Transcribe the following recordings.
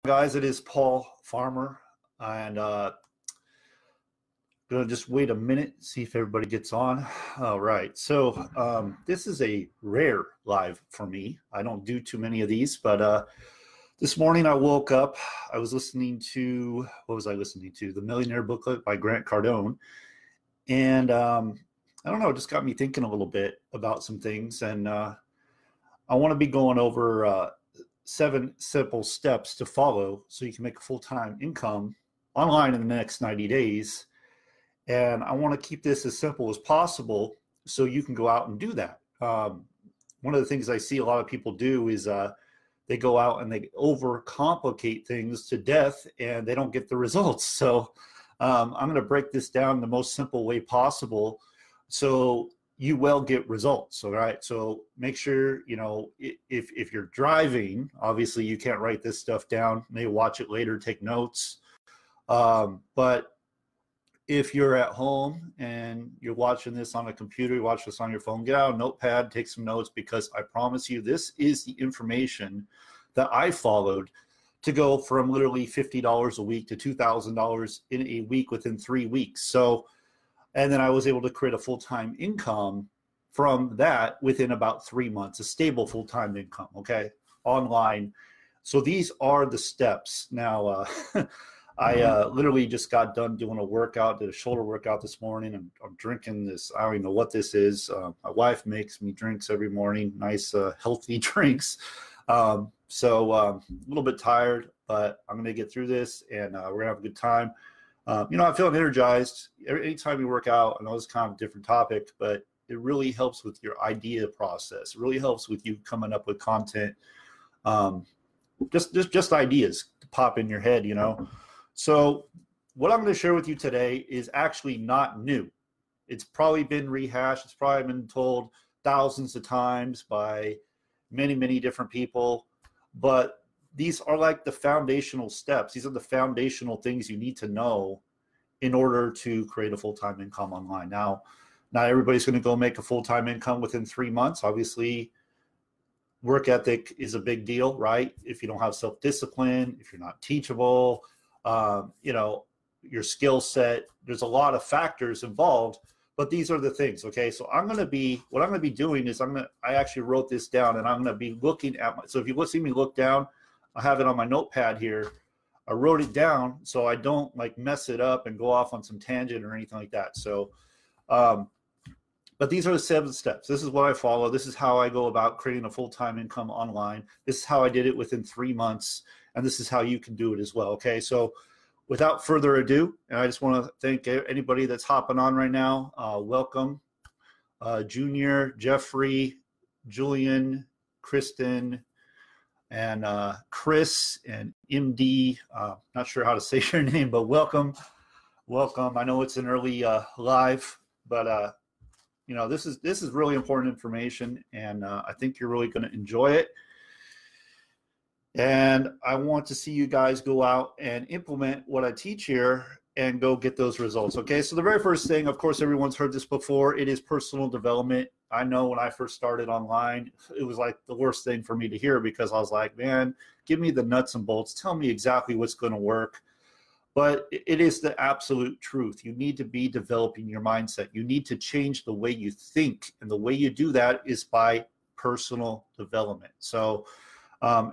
Guys, it is Paul Farmer, and gonna just wait a minute, see if everybody gets on. All right, so this is a rare live for me. I don't do too many of these, but this morning I woke up. I was listening to, what was I listening to? The Millionaire Booklet by Grant Cardone, and I don't know, it just got me thinking a little bit about some things, and I want to be going over 7 simple steps to follow so you can make a full-time income online in the next 90 days. And I want to keep this as simple as possible so you can go out and do that. One of the things I see a lot of people do is they go out and they overcomplicate things to death and they don't get the results. So I'm going to break this down the most simple way possible so you will get results. All right. So make sure, you know, if you're driving, obviously you can't write this stuff down. Maybe watch it later, take notes. But if you're at home and you're watching this on a computer, you watch this on your phone, get out a notepad, take some notes, because I promise you, this is the information that I followed to go from literally $50 a week to $2,000 in a week within 3 weeks. So, and then I was able to create a full-time income from that within about 3 months, a stable full-time income, okay, online. So these are the steps. Now, I literally just got done doing a workout, did a shoulder workout this morning. I'm drinking this, I don't even know what this is. My wife makes me drinks every morning, nice, healthy drinks. So a little bit tired, but I'm going to get through this, and we're going to have a good time. You know, I'm feeling energized. Anytime you work out, I know it's kind of a different topic, but it really helps with your idea process. It really helps with you coming up with content, just ideas to pop in your head, you know. So what I'm going to share with you today is actually not new. It's probably been rehashed. It's probably been told thousands of times by many, many different people, but these are like the foundational steps. These are the foundational things you need to know in order to create a full-time income online. Now, not everybody's going to go make a full-time income within 3 months. Obviously, work ethic is a big deal, right? If you don't have self-discipline, if you're not teachable, you know, your skill set, there's a lot of factors involved, but these are the things, okay? So what I'm going to be doing is I actually wrote this down, and I'm going to be looking at so if you see me look down, I have it on my notepad here. I wrote it down so I don't like mess it up and go off on some tangent or anything like that. So, but these are the 7 steps. This is what I follow. This is how I go about creating a full-time income online. This is how I did it within 3 months, and this is how you can do it as well. Okay, so without further ado, and I just want to thank anybody that's hopping on right now. Welcome, Junior, Jeffrey, Julian, Kristen, and Chris, and MD. Not sure how to say your name, but welcome. I know it's an early live, but you know, this is really important information, and I think you're really going to enjoy it. And I want to see you guys go out and implement what I teach here and go get those results. Okay, so the very first thing, of course, everyone's heard this before, it is personal development. I know when I first started online, it was like the worst thing for me to hear, because I was like, man, give me the nuts and bolts. Tell me exactly what's going to work. But it is the absolute truth. You need to be developing your mindset. You need to change the way you think. And the way you do that is by personal development. So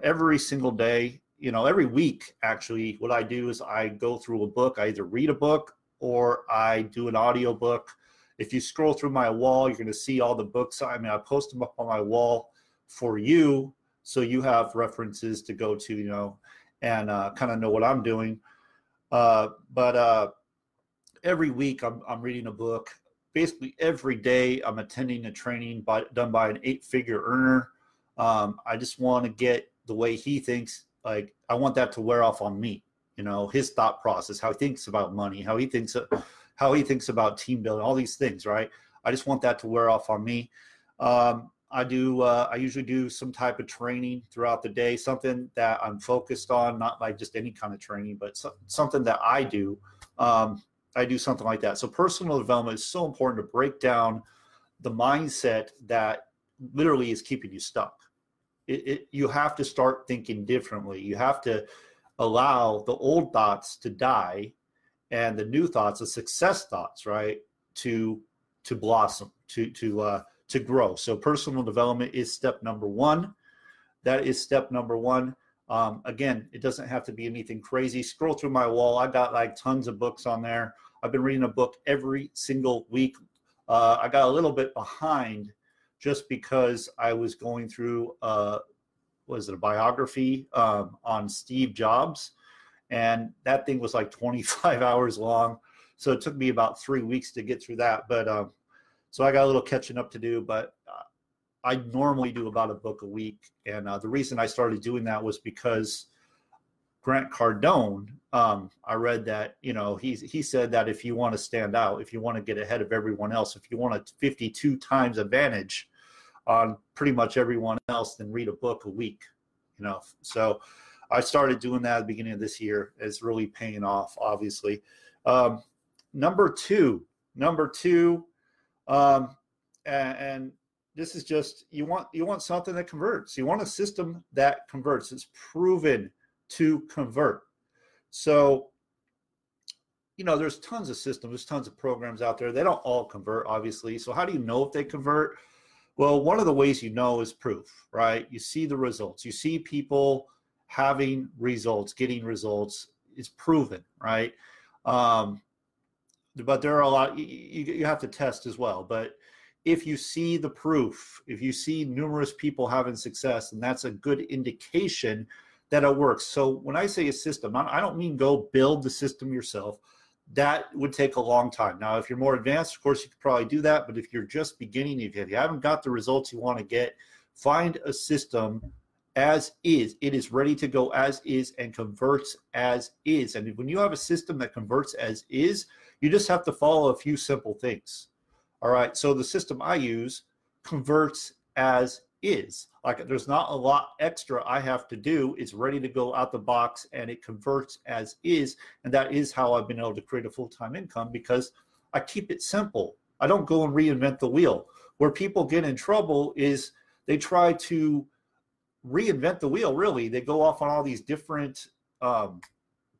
every single day, you know, every week, actually, what I do is I go through a book. I either read a book or I do an audio book. If you scroll through my wall, you're going to see all the books. I mean, I post them up on my wall for you, so you have references to go to, you know, and kind of know what I'm doing. But every week I'm reading a book. Basically every day I'm attending a training done by an 8-figure earner. I just want to get the way he thinks. Like, I want that to wear off on me, you know, his thought process, how he thinks about money, how he thinks about team building, all these things, right? I just want that to wear off on me. I usually do some type of training throughout the day, something that I'm focused on, not like just any kind of training, but something that I do. I do something like that. So personal development is so important to break down the mindset that literally is keeping you stuck. You have to start thinking differently. You have to allow the old thoughts to die and the new thoughts, the success thoughts, right, to blossom, to grow. So personal development is step number one. That is step number one. Again, it doesn't have to be anything crazy. Scroll through my wall. I got like tons of books on there. I've been reading a book every single week. I got a little bit behind just because I was going through, was it a biography on Steve Jobs? And that thing was like 25 hours long. So it took me about 3 weeks to get through that. But so I got a little catching up to do, but I normally do about a book a week. And the reason I started doing that was because Grant Cardone, I read that, you know, he said that if you want to stand out, if you want to get ahead of everyone else, if you want a 52 times advantage on pretty much everyone else, then read a book a week, you know. So I started doing that at the beginning of this year. It's really paying off, obviously. Number two, and this is just, you want something that converts. You want a system that converts. It's proven to convert. So, you know, there's tons of systems, there's tons of programs out there. They don't all convert, obviously. So how do you know if they convert? Well, one of the ways you know is proof, right? You see the results. You see people having results, getting results. It's proven, right? But there are a lot, you have to test as well. But if you see the proof, if you see numerous people having success, and that's a good indication that it works. So when I say a system, I don't mean go build the system yourself. That would take a long time. Now, if you're more advanced, of course, you could probably do that. But if you're just beginning, if you haven't got the results you want to get, find a system as is. It is ready to go as is and converts as is. And when you have a system that converts as is, you just have to follow a few simple things. All right. So the system I use converts as is. Like, there's not a lot extra I have to do. It's ready to go out the box and it converts as is. And that is how I've been able to create a full-time income, because I keep it simple. I don't go and reinvent the wheel. Where people get in trouble is they try to reinvent the wheel, really. They go off on all these different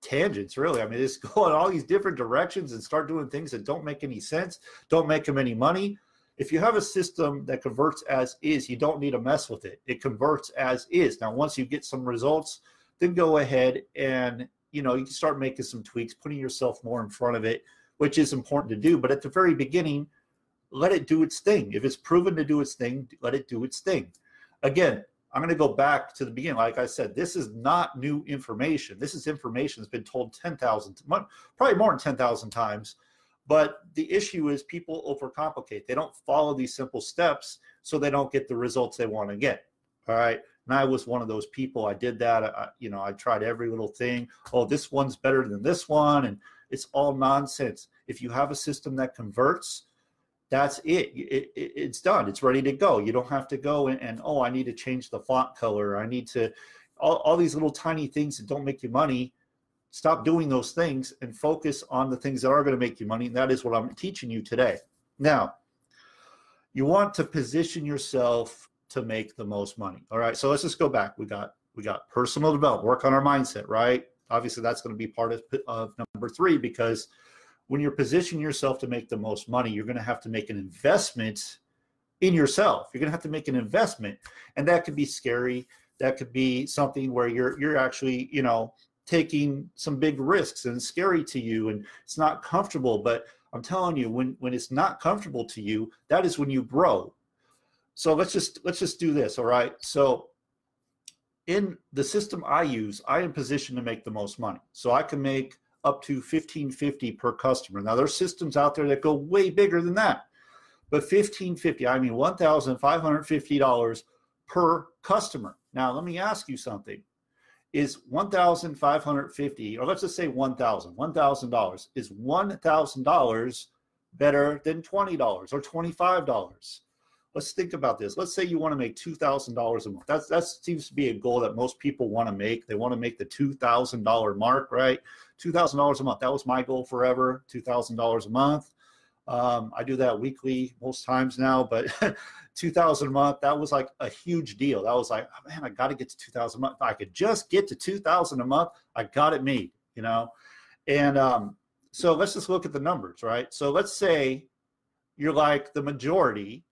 tangents, really. I mean, they just go in all these different directions and start doing things that don't make any sense, don't make them any money. If you have a system that converts as is, you don't need to mess with it. It converts as is. Now, once you get some results, then go ahead and, you know, you can start making some tweaks, putting yourself more in front of it, which is important to do. But at the very beginning, let it do its thing. If it's proven to do its thing, let it do its thing. Again, I'm going to go back to the beginning. Like I said, this is not new information. This is information that's been told 10,000, probably more than 10,000 times. But the issue is people overcomplicate. They don't follow these simple steps, so they don't get the results they want to get. All right. And I was one of those people. I did that. I tried every little thing. Oh, this one's better than this one. And it's all nonsense. If you have a system that converts, that's it. It's done. It's ready to go. You don't have to go and oh, I need to change the font color. I need to, all these little tiny things that don't make you money. Stop doing those things and focus on the things that are going to make you money. And that is what I'm teaching you today. Now, you want to position yourself to make the most money. All right. So let's just go back. We got personal development, work on our mindset, right? Obviously, that's going to be part of number 3, because when you're positioning yourself to make the most money, you're going to have to make an investment in yourself. You're going to have to make an investment. And that could be scary. That could be something where you're actually, you know, taking some big risks and it's scary to you and it's not comfortable. But I'm telling you, when it's not comfortable to you, that is when you grow. So let's just do this. All right. So in the system I use, I am positioned to make the most money. So I can make up to $1,550 per customer. Now there's systems out there that go way bigger than that, but $1,550, I mean $1,550 per customer. Now let me ask you something. Is $1,550, or let's just say $1,000, is $1,000 better than $20 or $25? Let's think about this. Let's say you want to make $2,000 a month. That seems to be a goal that most people want to make. They want to make the $2,000 mark, right? $2,000 a month. That was my goal forever, $2,000 a month. I do that weekly most times now, but 2,000 a month, that was like a huge deal. That was like, oh, man, I got to get to 2,000 a month. If I could just get to 2,000 a month, I got it made, you know? And so let's just look at the numbers, right? So let's say you're like the majority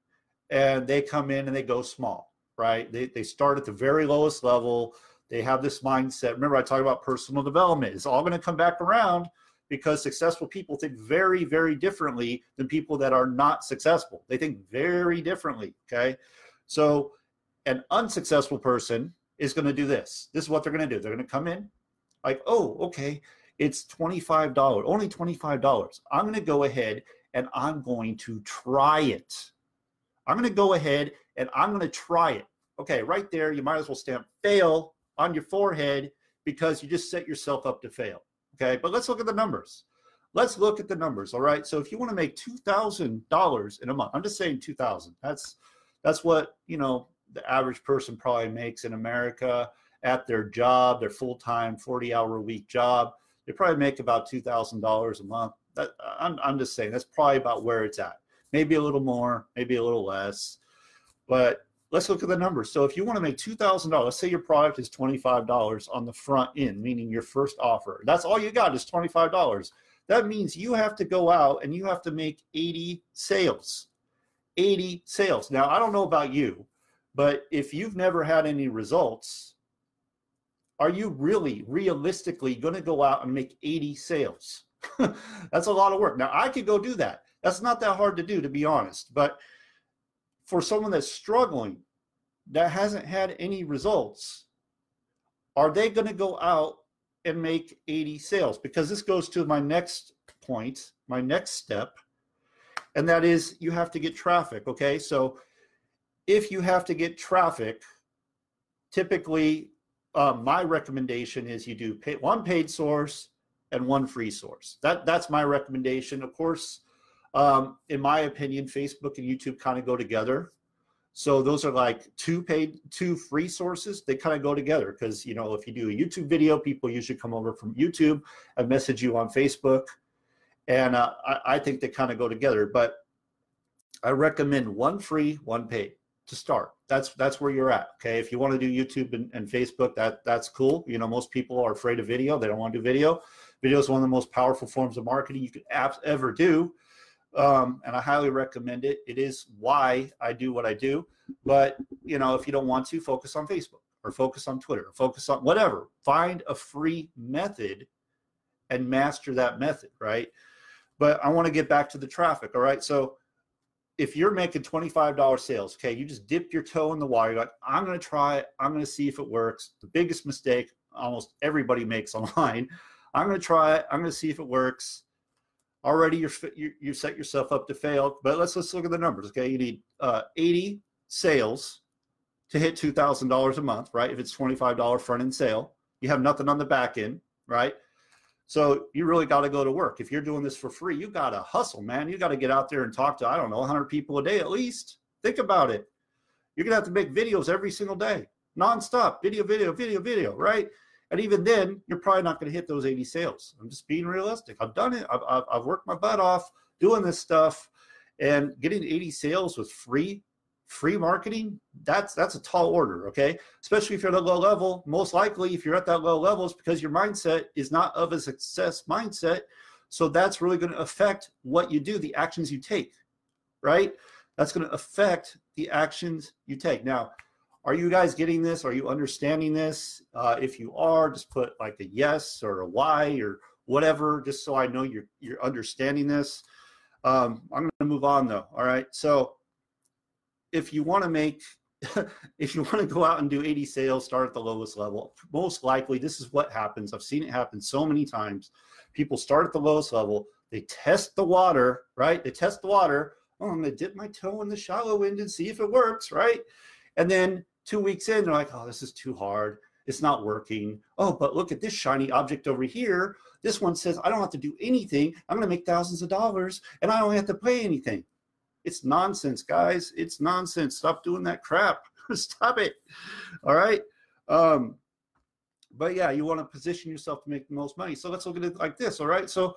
and they come in and they go small, right? They start at the very lowest level. They have this mindset. Remember, I talked about personal development. It's all going to come back around because successful people think very, very differently than people that are not successful. They think very differently, okay? So an unsuccessful person is going to do this. This is what they're going to do. They're going to come in like, oh, okay, it's $25, only $25. I'm going to go ahead and I'm going to try it. I'm going to go ahead and I'm going to try it. Okay, right there, you might as well stamp fail on your forehead because you just set yourself up to fail. Okay, but let's look at the numbers. Let's look at the numbers, all right? So if you want to make $2,000 in a month, I'm just saying 2,000. That's what, you know, the average person probably makes in America at their job, their full-time 40-hour-a-week job. They probably make about $2,000 a month. I'm just saying that's probably about where it's at. Maybe a little more, maybe a little less, but let's look at the numbers. So if you want to make $2,000, let's say your product is $25 on the front end, meaning your first offer. That's all you got is $25. That means you have to go out and you have to make 80 sales. 80 sales. Now, I don't know about you, but if you've never had any results, are you really realistically going to go out and make 80 sales? That's a lot of work. Now, I could go do that. That's not that hard to do, to be honest. But for someone that's struggling, that hasn't had any results, are they going to go out and make 80 sales? Because this goes to my next point, my next step, and that is you have to get traffic, okay? So if you have to get traffic, typically my recommendation is you do one paid source and one free source. That's my recommendation. Of course, in my opinion, Facebook and YouTube kind of go together. So those are like two free sources. They kind of go together because, you know, if you do a YouTube video, people usually come over from YouTube and message you on Facebook. And I think they kind of go together. But I recommend one free, one paid to start. That's where you're at. Okay. If you want to do YouTube and Facebook, that's cool. You know, most people are afraid of video. They don't want to do video. Video is one of the most powerful forms of marketing you could ever do. And I highly recommend it. It is why I do what I do. But, you know, if you don't want to, focus on Facebook or focus on Twitter or focus on whatever. Find a free method and master that method, right? But I want to get back to the traffic, all right? So if you're making $25 sales, okay, you just dip your toe in the water. You're like, I'm going to try it. I'm going to see if it works. The biggest mistake almost everybody makes online. I'm going to try it. I'm going to see if it works. Already you set yourself up to fail, but let's look at the numbers, okay? You need 80 sales to hit $2,000 a month, right? If it's $25 front end sale, you have nothing on the back end, right? So you really got to go to work. If you're doing this for free, you got to hustle, man. You got to get out there and talk to, I don't know, 100 people a day at least. Think about it. You're going to have to make videos every single day, nonstop, video, right? And even then, you're probably not going to hit those 80 sales. I'm just being realistic. I've done it. I've worked my butt off doing this stuff, and getting 80 sales with free marketing, that's a tall order, okay? Especially if you're at a low level. Most likely, if you're at that low level, it's because your mindset is not of a success mindset. So that's really going to affect what you do, the actions you take, right? That's going to affect the actions you take. Now, are you guys getting this? Are you understanding this? If you are, just put like a yes or a Y or whatever, just so I know you're understanding this. I'm going to move on though. All right. So if you want to make, if you want to go out and do 80 sales, start at the lowest level. Most likely, this is what happens. I've seen it happen so many times. People start at the lowest level. They test the water, right? They test the water. Oh, I'm going to dip my toe in the shallow end and see if it works, right? And then 2 weeks in, they're like, oh, this is too hard. It's not working. Oh, but look at this shiny object over here. This one says I don't have to do anything. I'm going to make thousands of dollars, and I don't have to pay anything. It's nonsense, guys. It's nonsense. Stop doing that crap. Stop it. All right. But yeah, you want to position yourself to make the most money. So let's look at it like this. All right. So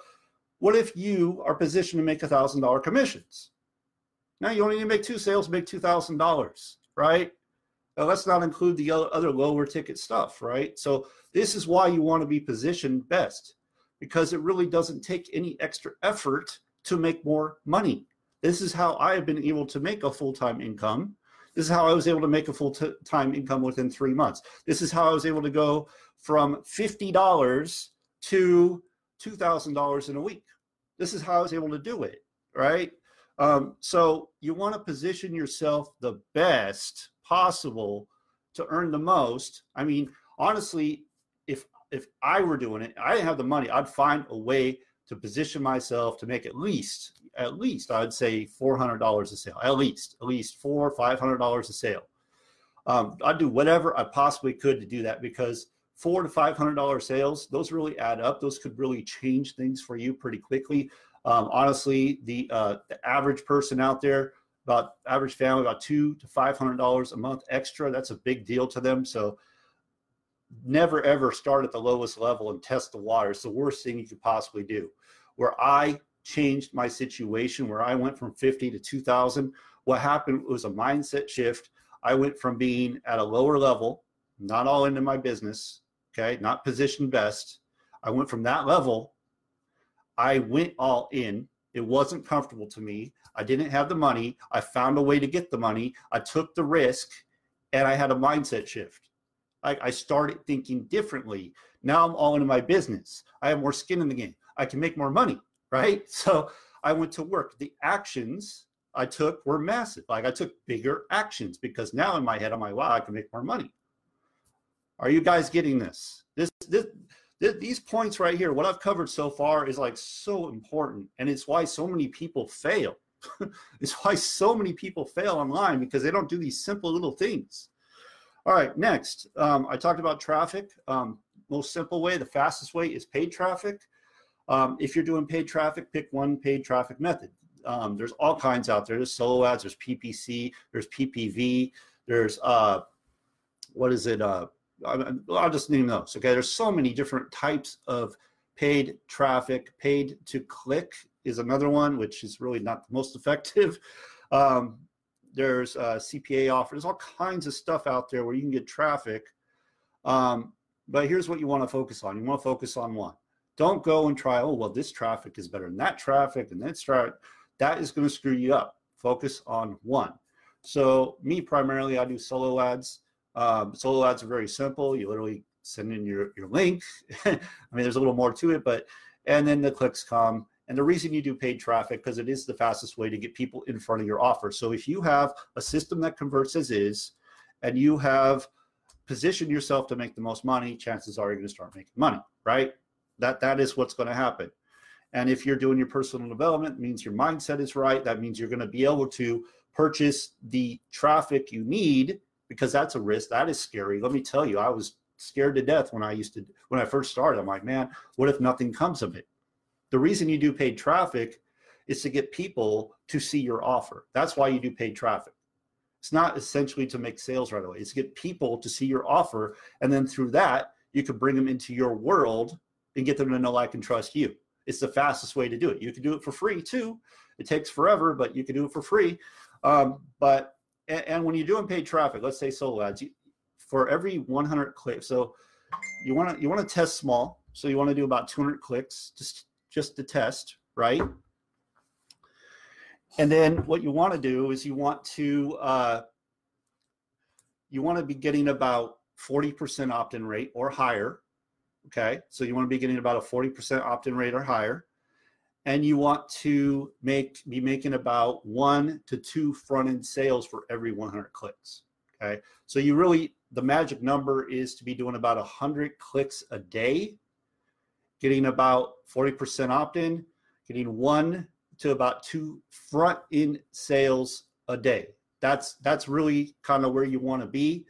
What if you are positioned to make $1,000 commissions? Now you only need to make 2 sales, make $2,000, right? Now let's not include the other lower ticket stuff, right? So this is why you want to be positioned best, because it really doesn't take any extra effort to make more money. This is how I have been able to make a full-time income. This is how I was able to make a full-time income within 3 months. This is how I was able to go from $50 to $2,000 in a week. This is how I was able to do it, right? So you want to position yourself the best possible to earn the most. I mean, honestly, if I were doing it, I didn't have the money, I'd find a way to position myself to make at least I'd say $400 a sale, at least $400 or $500 a sale. I'd do whatever I possibly could to do that, because $400 to $500 sales, those really add up. Those could really change things for you pretty quickly. Honestly, the average person out there, about average family, about $200 to $500 a month extra. That's a big deal to them. So never ever start at the lowest level and test the water. It's the worst thing you could possibly do. Where I changed my situation, where I went from 50 to 2,000, what happened was a mindset shift. I went from being at a lower level, not all into my business, okay, not positioned best. I went from that level. I went all in. It wasn't comfortable to me. I didn't have the money. I found a way to get the money. I took the risk, and I had a mindset shift. I started thinking differently. Now I'm all into my business. I have more skin in the game. I can make more money, right? So I went to work. The actions I took were massive. Like, I took bigger actions, because now in my head I'm like, wow, I can make more money. Are you guys getting this? These points right here, what I've covered so far, is like so important, and it's why so many people fail. It's why so many people fail online, because they don't do these simple little things. All right, next, I talked about traffic. Most simple way, the fastest way, is paid traffic. If you're doing paid traffic, pick one paid traffic method. There's all kinds out there. There's solo ads, there's PPC, there's PPV, there's what is it? I'll just name those. Okay, there's so many different types of paid traffic. Paid to click is another one, which is really not the most effective. There's CPA offers. There's all kinds of stuff out there where you can get traffic. But here's what you want to focus on. You want to focus on one. Don't go and try, oh, well, this traffic is better than that traffic, and that's traffic. That is going to screw you up. Focus on one. So me, primarily, I do solo ads. Solo ads are very simple. You literally send in your link. I mean, there's a little more to it, and then the clicks come. And the reason you do paid traffic, because it is the fastest way to get people in front of your offer. So if you have a system that converts as is, and you have positioned yourself to make the most money, chances are you're going to start making money, right? That is what's going to happen. And if you're doing your personal development, it means your mindset is right. That means you're going to be able to purchase the traffic you need, because that's a risk. That is scary. Let me tell you, I was scared to death when I first started. I'm like, man, what if nothing comes of it? The reason you do paid traffic is to get people to see your offer. That's why you do paid traffic. It's not essentially to make sales right away. It's to get people to see your offer, and then through that, you can bring them into your world and get them to know, like, and trust you. It's the fastest way to do it. You can do it for free too. It takes forever, but you can do it for free. And when you're doing paid traffic, let's say solo ads, for every 100 clicks, so you want to test small. So you want to do about 200 clicks just to test, right? And then what you want to do is you want to be getting about 40% opt-in rate or higher. Okay, so you want to be getting about a 40% opt-in rate or higher, and you want to be making about 1 to 2 front-end sales for every 100 clicks. Okay, so the magic number is to be doing about 100 clicks a day, getting about 40% opt-in, getting 1 to about 2 front-end sales a day. That's really kind of where you want to be.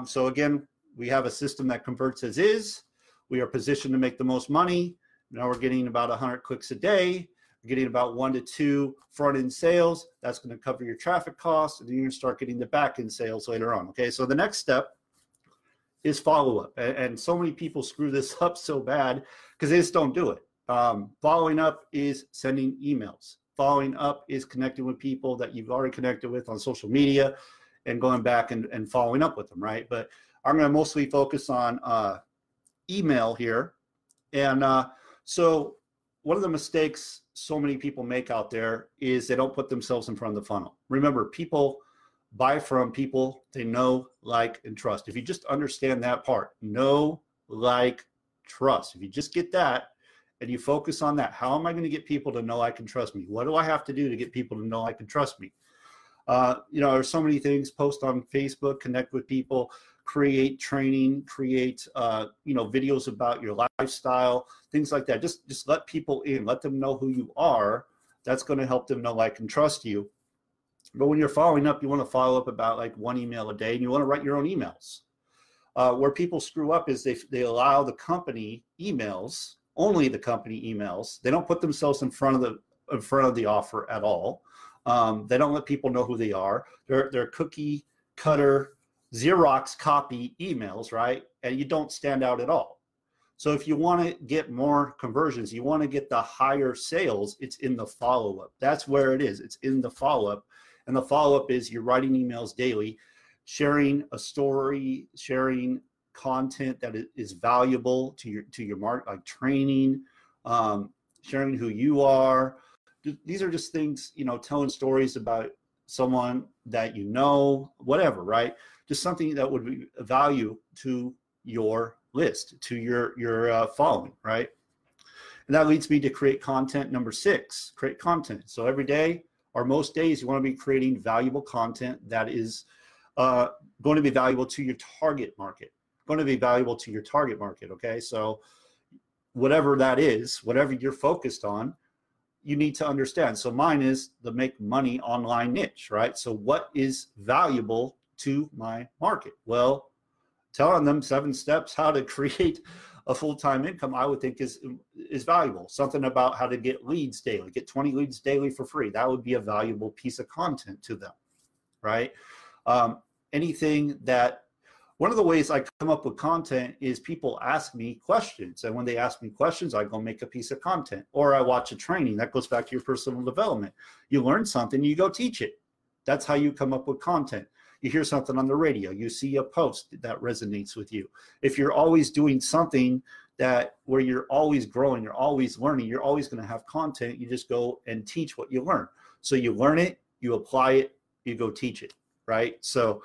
So again, we have a system that converts as is. We are positioned to make the most money. Now we're getting about 100 clicks a day. We're getting about 1 to 2 front-end sales. That's going to cover your traffic costs, and then you're going to start getting the back-end sales later on. Okay, so the next step is follow-up. And so many people screw this up so bad because they just don't do it. Following up is sending emails. Following up is connecting with people that you've already connected with on social media and going back and following up with them, right? But I'm going to mostly focus on email here. And so one of the mistakes so many people make out there is they don't put themselves in front of the funnel. Remember, people buy from people they know, like, and trust. If you just understand that part, know, like, trust. If you just get that and you focus on that, how am I going to get people to know, like, and trust me? What do I have to do to get people to know, like, and trust me? There's so many things. Post on Facebook, connect with people, create training, create videos about your lifestyle, things like that. Just let people in, let them know who you are. That's going to help them know, like, and trust you. But when you're following up, you want to follow up about like 1 email a day, and you want to write your own emails. Where people screw up is they allow the company emails, only the company emails. They don't put themselves in front of the offer at all. They don't let people know who they are. They're cookie cutter Xerox copy emails, right? And you don't stand out at all. So if you want to get more conversions, you want to get the higher sales, it's in the follow-up. That's where it is. It's in the follow-up. And the follow-up is you're writing emails daily, sharing a story, sharing content that is valuable to your market, like training, sharing who you are. These are just things, telling stories about someone that you know, whatever, right? Just something that would be of value to your list, to your following, right? And that leads me to create content. Number 6, create content. So every day or most days, you want to be creating valuable content that is going to be valuable to your target market, okay? So whatever that is, whatever you're focused on, you need to understand. So mine is the make money online niche, right? So what is valuable to my market? Well, telling them 7 steps how to create a full-time income, I would think is valuable. Something about how to get leads daily, get 20 leads daily for free. That would be a valuable piece of content to them, right? One of the ways I come up with content is people ask me questions. And when they ask me questions, I go make a piece of content, or I watch a training. That goes back to your personal development. You learn something, you go teach it. That's how you come up with content. You hear something on the radio, you see a post that resonates with you. If you're always doing something where you're always growing, you're always learning, you're always going to have content. You just go and teach what you learn. So you learn it, you apply it, you go teach it, right? So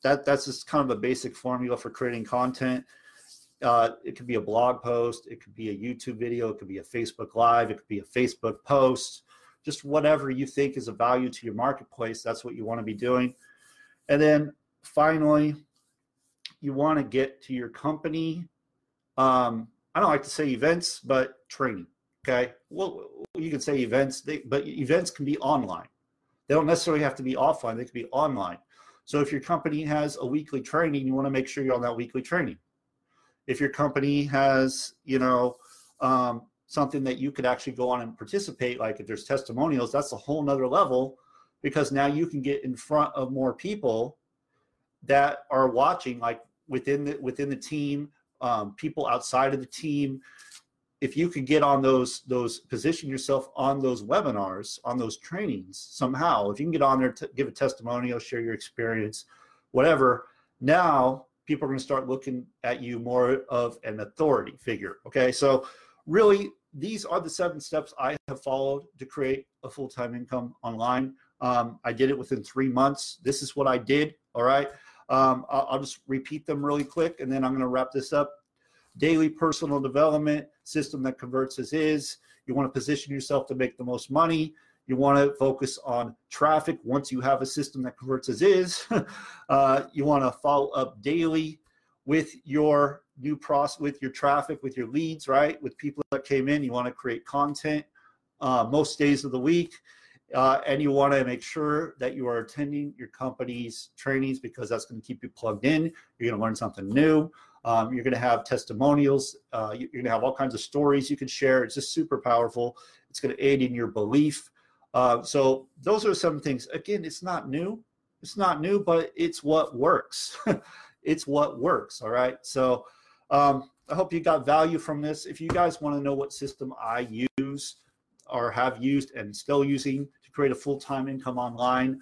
that's just kind of a basic formula for creating content. It could be a blog post, it could be a YouTube video, it could be a Facebook Live, it could be a Facebook post, just whatever you think is of value to your marketplace. That's what you want to be doing. And then finally, you want to get to your company. I don't like to say events, but training, okay? Well, you can say events, but events can be online. They don't necessarily have to be offline. They can be online. So if your company has a weekly training, you want to make sure you're on that weekly training. If your company has, something that you could actually go on and participate, like if there's testimonials, that's a whole nother level, because now you can get in front of more people that are watching, like within the team, people outside of the team. If you could get on those position yourself on those webinars, on those trainings somehow, if you can get on there to give a testimonial, share your experience, whatever, now people are going to start looking at you more of an authority figure, okay? So really, these are the 7 steps I have followed to create a full-time income online. I did it within 3 months. This is what I did, all right? I'll just repeat them really quick, and then I'm going to wrap this up. Daily personal development, system that converts as is. You want to position yourself to make the most money. You want to focus on traffic once you have a system that converts as is. You want to follow up daily with your new process, with your traffic, with your leads, right? With people that came in. You want to create content most days of the week. And you want to make sure that you are attending your company's trainings, because that's going to keep you plugged in. You're going to learn something new. You're going to have testimonials. You're going to have all kinds of stories you can share. It's just super powerful. It's going to aid in your belief. So those are some things. Again, it's not new. It's not new, but it's what works. It's what works. All right. So, all I hope you got value from this. If you guys want to know what system I use or have used and still using to create a full-time income online,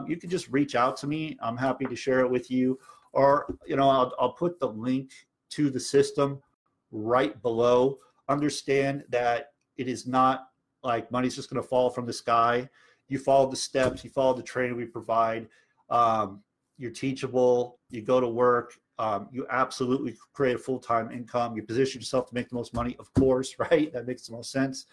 you can just reach out to me. I'm happy to share it with you. Or, you know, I'll put the link to the system right below. Understand that it is not like money's just going to fall from the sky. You follow the steps, you follow the training we provide. You're teachable, you go to work, you absolutely create a full-time income. You position yourself to make the most money, of course, right? That makes the most sense.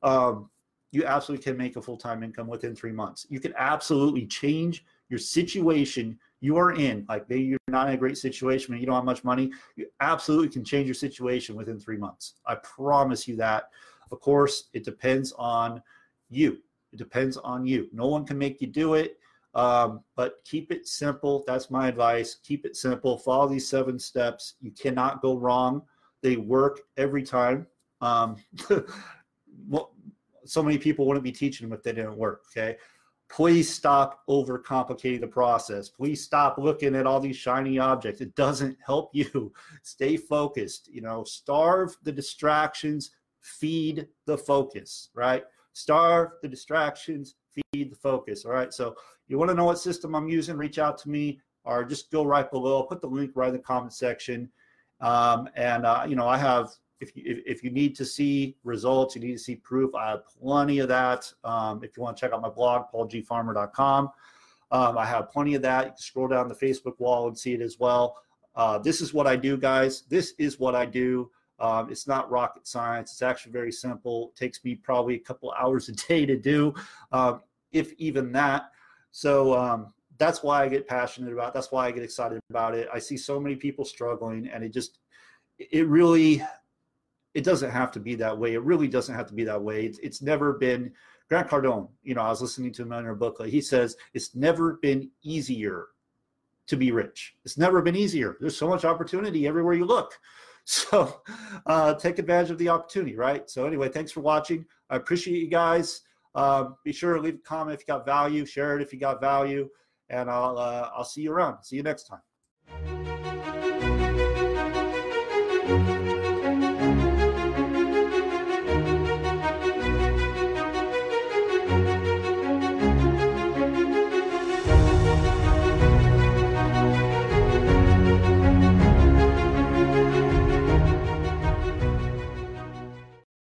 You absolutely can make a full-time income within 3 months. You can absolutely change your situation you are in. Like maybe you're not in a great situation and you don't have much money. You absolutely can change your situation within 3 months. I promise you that. Of course, it depends on you. It depends on you. No one can make you do it, but keep it simple. That's my advice. Keep it simple. Follow these 7 steps. You cannot go wrong. They work every time. So many people wouldn't be teaching them if they didn't work, okay? Please stop overcomplicating the process. Please stop looking at all these shiny objects. It doesn't help you. Stay focused. You know, starve the distractions, feed the focus, right? Starve the distractions, feed the focus, all right? So you want to know what system I'm using, reach out to me or just go right below. I'll put the link right in the comment section. You know, I have, if you need to see results, you need to see proof, I have plenty of that. If you want to check out my blog, paulgfarmer.com, I have plenty of that. You can scroll down the Facebook wall and see it as well. This is what I do, guys. This is what I do. It's not rocket science. It's actually very simple. It takes me probably a couple hours a day to do, if even that. So that's why I get passionate about it. That's why I get excited about it. I see so many people struggling, and it doesn't have to be that way. It really doesn't have to be that way. It's never been. Grant Cardone, you know, I was listening to him in a booklet. He says it's never been easier to be rich. It's never been easier. There's so much opportunity everywhere you look. So take advantage of the opportunity, right? So anyway, thanks for watching. I appreciate you guys. Be sure to leave a comment if you got value. Share it if you got value. And I'll see you around. See you next time.